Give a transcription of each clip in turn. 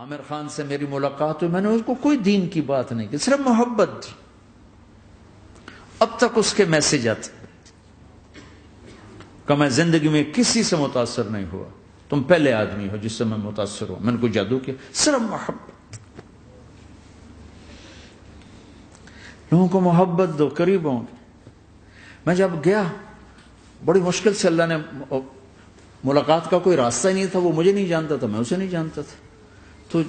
عامر خان سے میری ملاقات ہوئی، میں نے اس کو کوئی دین کی بات نہیں کی، صرف محبت تھی. اب تک اس کے میسج آتے کہ میں زندگی میں کسی سے متاثر نہیں ہوا، تم پہلے آدمی ہو جس سے میں متاثر ہوں. میں نے کوئی جادو کیا؟ صرف محبت. لوگوں کو محبت دو، قریب ہوں. میں جب گیا بڑی مشکل سے اللہ نے، ملاقات کا کوئی راستہ ہی نہیں تھا، وہ مجھے نہیں جانتا تھا، میں اسے نہیں جانتا تھا، تو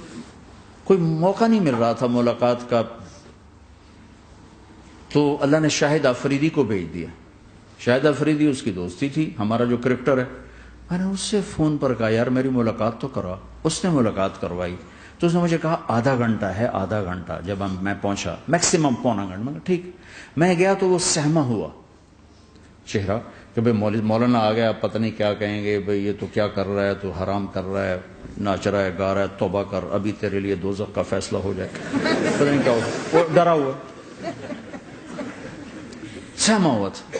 کوئی موقع نہیں مل رہا تھا ملاقات کا. تو اللہ نے شاہد آفریدی کو بھیج دیا. شاہد آفریدی اس کی دوستی تھی، ہمارا جو کرکٹر ہے. میں نے اس سے فون پر کہا یار میری ملاقات تو کرا. اس نے ملاقات کروائی. تو اس نے مجھے کہا آدھا گھنٹہ ہے، آدھا گھنٹہ. جب میں پہنچا میکسیمم پونا گھنٹہ. میں کہا ٹھیک. میں گیا تو وہ سہما ہوا چہرہ کہ بھئی مولانا آ گیا، پتہ نہیں کیا کہیں گے، بھئی یہ تو کیا کر رہا ہے، تو حرام کر رہا ہے، ناچ رہا ہے، گا رہا ہے، توبہ کر، ابھی تیرے لیے دوزخ کا فیصلہ ہو جائے. پتہ نہیں کیا ہوا، وہ ڈرا ہوا سہما ہوا تھا.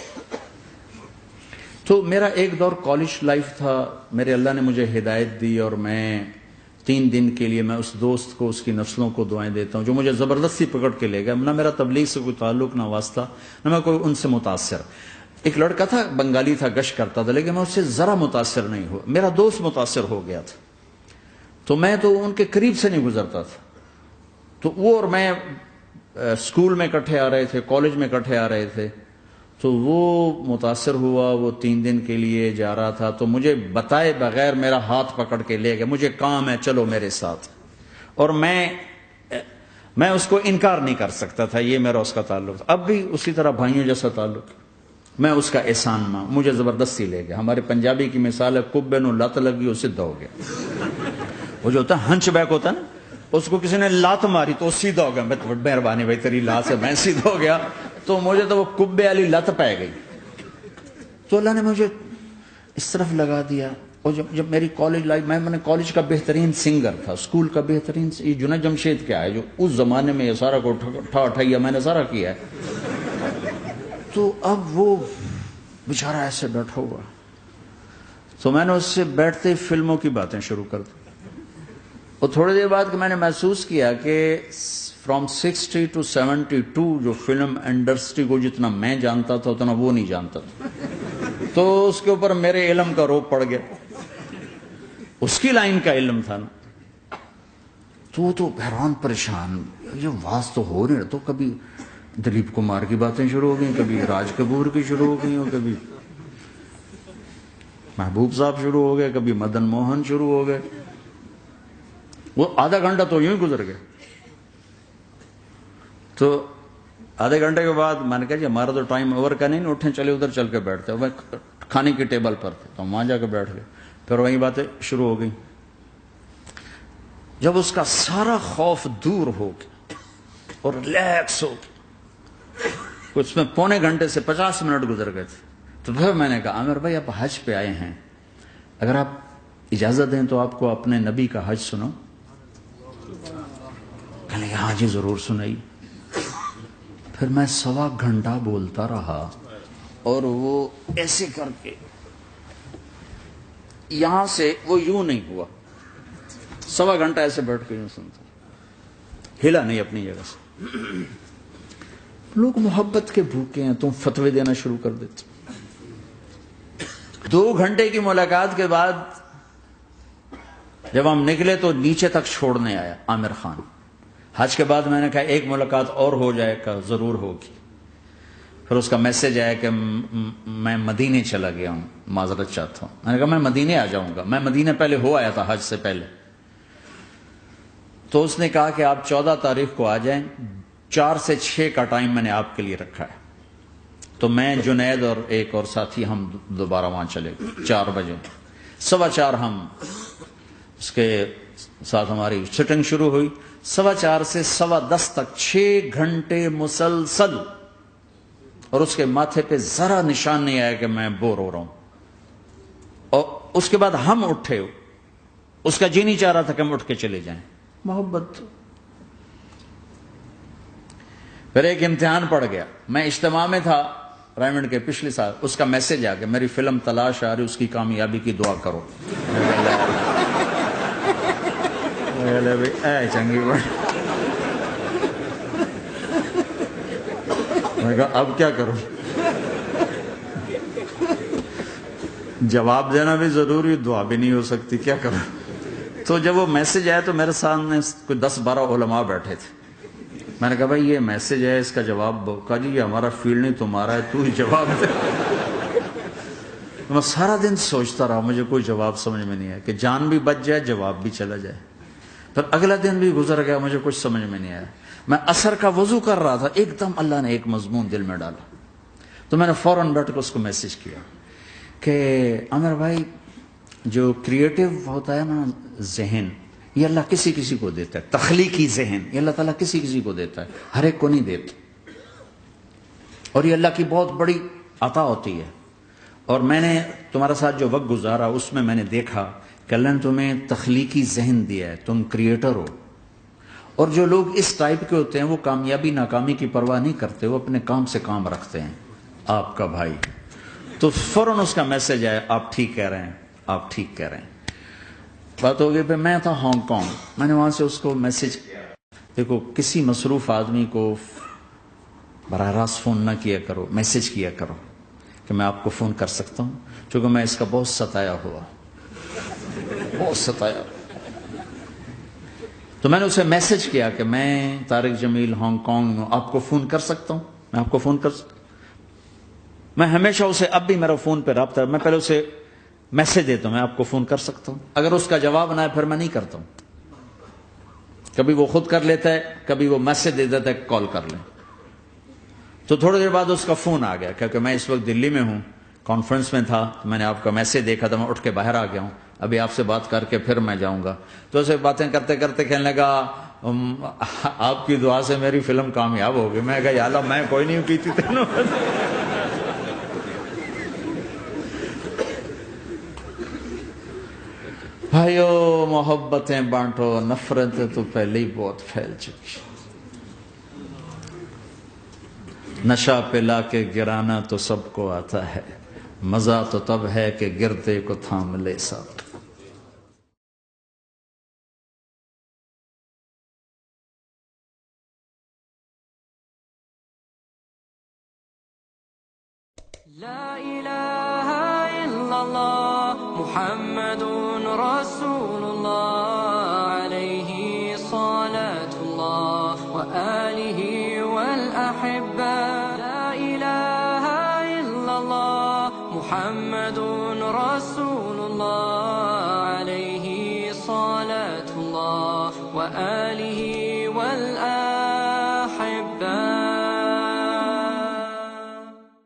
تو میرا ایک دور کالج لائف تھا. میرے اللہ نے مجھے ہدایت دی اور میں 3 دن کے لیے میں اس دوست کو، اس کی نسلوں کو دعائیں دیتا ہوں جو مجھے زبردستی پکڑ کے لے گیا. نہ میرا تبلیغ سے کوئی تعلق، نہ واسطہ، نہ میں کوئی ان سے متاثر. ایک لڑکا تھا، بنگالی تھا، گشت کرتا تھا، لیکن میں اس سے ذرا متاثر نہیں ہوا. میرا دوست متاثر ہو گیا تھا، تو میں تو ان کے قریب سے نہیں گزرتا تھا. تو وہ اور میں اسکول میں اکٹھے آ رہے تھے، کالج میں اکٹھے آ رہے تھے. تو وہ متاثر ہوا، وہ 3 دن کے لیے جا رہا تھا، تو مجھے بتائے بغیر میرا ہاتھ پکڑ کے لے گیا. مجھے کام ہے، چلو میرے ساتھ. اور میں اس کو انکار نہیں کر سکتا تھا، یہ میرا اس کا تعلق تھا. اب بھی اسی طرح بھائیوں جیسا تعلق. میں اس کا احسان ماں، مجھے زبردستی لے گیا. ہمارے پنجابی کی مثال ہے، کبے نو لت لگی، وہ سیدھا ہو گیا. وہ جو ہوتا ہے ہنچ بیک ہوتا ہے نا، اس کو کسی نے لات ماری تو سیدھا ہو گیا. مہربانی بھائی تیری لات سے میں سیدھا ہو گیا. تو مجھے تو وہ کبے والی لت پہ گئی. تو اللہ نے مجھے اس طرف لگا دیا. اور جب میری کالج لائف، میں نے کالج کا بہترین سنگر تھا، اسکول کا بہترین. یہ جنید جمشید کیا ہے جو اس زمانے میں یہ سارا کو اٹھایا میں نے سارا کیا ہے. تو اب وہ بیچارہ ایسے بیٹھا ہوا. تو میں نے اس سے بیٹھتے ہی فلموں کی باتیں شروع کر دی. اور تھوڑی دیر بعد کہ میں نے محسوس کیا کہ فرام 60 to 72 جو فلم انڈسٹری کو جتنا میں جانتا تھا اتنا وہ نہیں جانتا تھا. تو اس کے اوپر میرے علم کا روپ پڑ گیا. اس کی لائن کا علم تھا نا. تو حیران پریشان، یہ واز تو ہو رہی ہے. تو کبھی دلیپ کمار کی باتیں شروع ہو گئیں، کبھی راج کپور کی شروع ہو گئی، اور کبھی محبوب صاحب شروع ہو گئے، کبھی مدن موہن شروع ہو گئے. وہ آدھا گھنٹہ تو یوں ہی گزر گیا. تو آدھے گھنٹے کے بعد میں نے کہا جی ہمارا تو ٹائم اوور کا نہیں، اٹھیں چلے ادھر چل کے بیٹھتے. وہ کھانے کی ٹیبل پر تھے تو ہم وہاں جا کے بیٹھ گئے. پھر وہی باتیں شروع ہو گئی. جب اس کا سارا خوف دور ہو گیا اور ریلیکس ہو گیا، اس میں پونے گھنٹے سے 50 منٹ گزر گئے تھے. تو پھر میں نے کہا عامر بھائی آپ حج پہ آئے ہیں، اگر آپ اجازت دیں تو آپ کو اپنے نبی کا حج سنو. کہنے لگے ہاں جی ضرور سنائی. پھر میں 1.25 گھنٹہ بولتا رہا اور وہ ایسے کر کے یہاں سے وہ یوں نہیں ہوا. 1.25 گھنٹہ ایسے بیٹھ کے یوں سنتا، ہلا نہیں اپنی جگہ سے. لوگ محبت کے بھوکے ہیں، تم فتوے دینا شروع کر دیتے. 2 گھنٹے کی ملاقات کے بعد جب ہم نکلے تو نیچے تک چھوڑنے آیا عامر خان. حج کے بعد میں نے کہا ایک ملاقات اور ہو جائے گا، ضرور ہوگی. پھر اس کا میسج آیا کہ میں مدینے چلا گیا ہوں، معذرت چاہتا ہوں. میں نے کہا میں مدینے آ جاؤں گا. میں مدینے پہلے ہو آیا تھا حج سے پہلے. تو اس نے کہا کہ آپ 14 تاریخ کو آ جائیں، 4 سے 6 کا ٹائم میں نے آپ کے لیے رکھا ہے. تو میں، جنید اور ایک اور ساتھی ہم دوبارہ وہاں چلے گئے 4 بجے. 4:15 ہم اس کے ساتھ ہماری سٹنگ شروع ہوئی. 4:15 سے 10:15 تک 6 گھنٹے مسلسل. اور اس کے ماتھے پہ ذرا نشان نہیں آیا کہ میں بور ہو رہا ہوں. اور اس کے بعد ہم اٹھے، اس کا جی نہیں چاہ رہا تھا کہ ہم اٹھ کے چلے جائیں. محبت. پھر ایک امتحان پڑ گیا. میں اجتماع میں تھا رائمنڈ کے پچھلے سال. اس کا میسج آ گیا میری فلم تلاش آ رہی، اس کی کامیابی کی دعا کرو. اے چنگی بڑی. میں نے کہا اب کیا کروں؟ جواب دینا بھی ضروری، دعا بھی نہیں ہو سکتی، کیا کروں؟ تو جب وہ میسج آیا تو میرے سامنے کوئی 10-12 علماء بیٹھے تھے. میں نے کہا بھائی یہ میسج ہے، اس کا جواب. کہا جی یہ ہمارا فیلڈ نہیں تمہارا ہے، تو ہی جواب دے. میں سارا دن سوچتا رہا، مجھے کوئی جواب سمجھ میں نہیں آیا کہ جان بھی بچ جائے، جواب بھی چلا جائے. پھر اگلا دن بھی گزر گیا، مجھے کچھ سمجھ میں نہیں آیا. میں عصر کا وضو کر رہا تھا، ایک دم اللہ نے ایک مضمون دل میں ڈالا. تو میں نے فوراً بیٹھ کے اس کو میسج کیا کہ عامر بھائی، جو کریٹو ہوتا ہے نا ذہن، یہ اللہ کسی کسی کو دیتا ہے. تخلیقی ذہن یہ اللہ تعالیٰ کسی کسی کو دیتا ہے، ہر ایک کو نہیں دیتا. اور یہ اللہ کی بہت بڑی عطا ہوتی ہے. اور میں نے تمہارے ساتھ جو وقت گزارا اس میں میں نے دیکھا کہ اللہ نے تمہیں تخلیقی ذہن دیا ہے، تم کریٹر ہو. اور جو لوگ اس ٹائپ کے ہوتے ہیں وہ کامیابی ناکامی کی پرواہ نہیں کرتے، وہ اپنے کام سے کام رکھتے ہیں. آپ کا بھائی تو فوراً اس کا میسج آیا، آپ ٹھیک کہہ رہے ہیں، آپ ٹھیک کہہ رہے ہیں. بات ہو گئی. پھر میں تھا ہانگ کانگ، میں نے وہاں سے اس کو میسج کیا. دیکھو کسی مصروف آدمی کو براہ راست فون نہ کیا کرو، میسج کیا کرو کہ میں آپ کو فون کر سکتا ہوں، چونکہ میں اس کا بہت ستایا ہوا، بہت ستایا. تو میں نے اسے میسج کیا کہ میں طارق جمیل ہانگ کانگ میں آپ کو فون کر سکتا ہوں، میں آپ کو فون کر سکتا ہوں. میں ہمیشہ اسے، اب بھی میرا فون پہ رابطہ ہے، میں پہلے اسے میسج دیتا ہوں میں آپ کو فون کر سکتا ہوں. اگر اس کا جواب نہ ہے پھر میں نہیں کرتا ہوں. کبھی وہ خود کر لیتا ہے، کبھی وہ میسج دے دیتا ہے کال کر لیں. تو تھوڑی دیر بعد اس کا فون آ گیا، کیونکہ میں اس وقت دلی میں ہوں، کانفرنس میں تھا. تو میں نے آپ کا میسج دیکھا تھا، میں اٹھ کے باہر آ گیا ہوں، ابھی آپ سے بات کر کے پھر میں جاؤں گا. تو اسے باتیں کرتے کرتے کہنے لگا آپ کی دعا سے میری فلم کامیاب ہو گئی. میں کہا یا اللہ میں کوئی نہیں کیتی تینوں. بھائیو محبتیں بانٹو، نفرتیں تو پہلے ہی بہت پھیل چکی. نشہ پلا کے گرانا تو سب کو آتا ہے، مزہ تو تب ہے کہ گرتے کو تھام لے ساتھ. لا إله إلا الله محمد رسول الله عليه صلاة الله وآله والأحبة. لا إله إلا الله محمد رسول الله عليه صلاة الله وآله والأحبة.